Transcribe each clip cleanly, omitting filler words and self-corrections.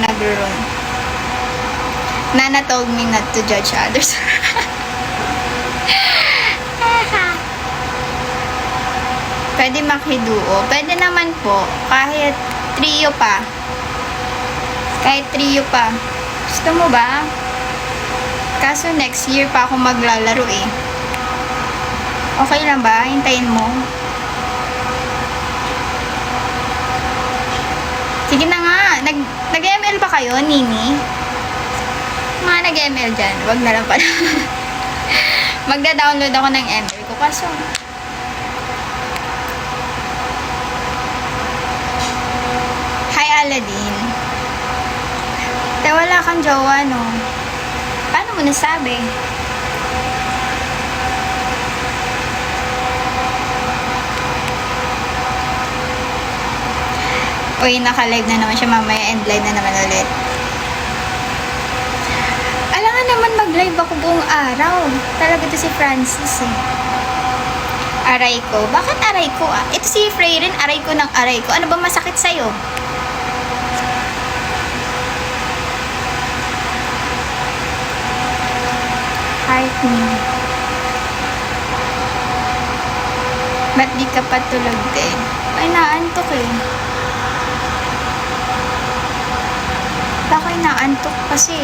nag-room. Nana told me not to judge others. Pwede makiduo. Pwede naman po. Kahit trio pa. Kahit trio pa. Gusto mo ba? Kaso next year pa ako maglalaro eh. Okay lang ba? Hintayin mo. Sige na nga. Nag-ML ba kayo, Nini? Mga nag-ML dyan. Wag na lang pala. Magda-download ako ng ML ko. Kaso, hi, Aladdin. Te, wala kang jowa, no? Paano mo nasabi? Uy, naka-live na naman siya mamaya and live na naman ulit. Alangan naman mag-live ako buong araw. Talaga to si Francis eh. Aray ko. Bakit aray ko ah? Ito si Frey rin, aray ko ng aray ko. Ano ba masakit sa'yo? Heart me. Ba't di ka patulog din? Ay, naantok eh. Baka naantok kasi.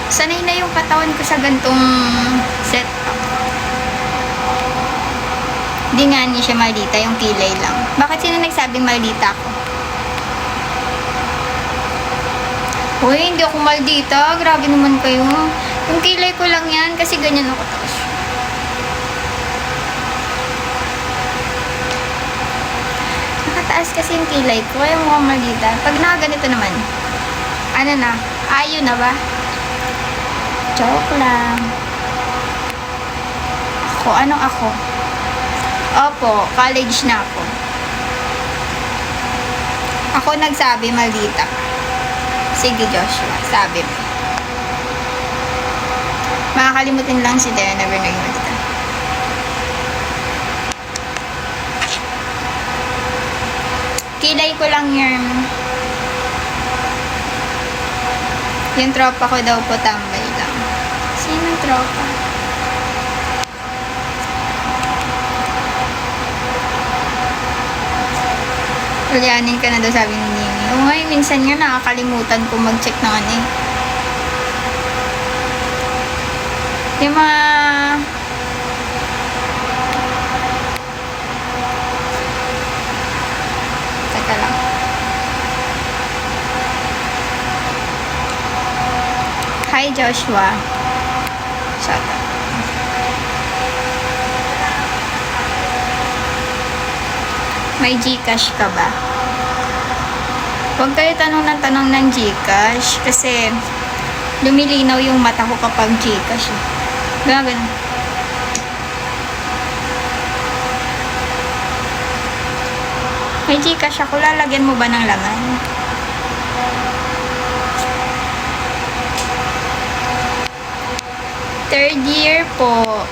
Sanay na yung katawan ko sa gantong setup. Hindi nga niya siya maldita, yung kilay lang. Bakit sino nagsabing maldita ako? Uy, hindi ako maldita. Grabe naman kayo. Yung kilay ko lang yan kasi ganyan ako tapos. Nakataas kasi yung kilay ko. Kaya mukhang maldita. Pag nakaganito naman, ano na? Ayo na ba? Joke lang. Ako? Anong ako? Opo, college na ako. Ako nagsabi maldita. Sige, Joshua. Sabi mo. Makakalimutin lang si Dea. Never naging maldita. Kilay ko lang yun. Yung tropa ko daw po tambay lang. Sino tropa? Kulyanin ka na daw, sabi ni Nini. Oo nga, minsan nga nakakalimutan ko mag-check ng ano eh. Yung mga... Teka lang. Hi, Joshua. Shut up. May Gcash ka ba? Huwag kayo tanong ng Gcash kasi lumilinaw yung mata ko kapag Gcash. Ganun. May Gcash ako, lalagyan mo ba ng laman? Third year po.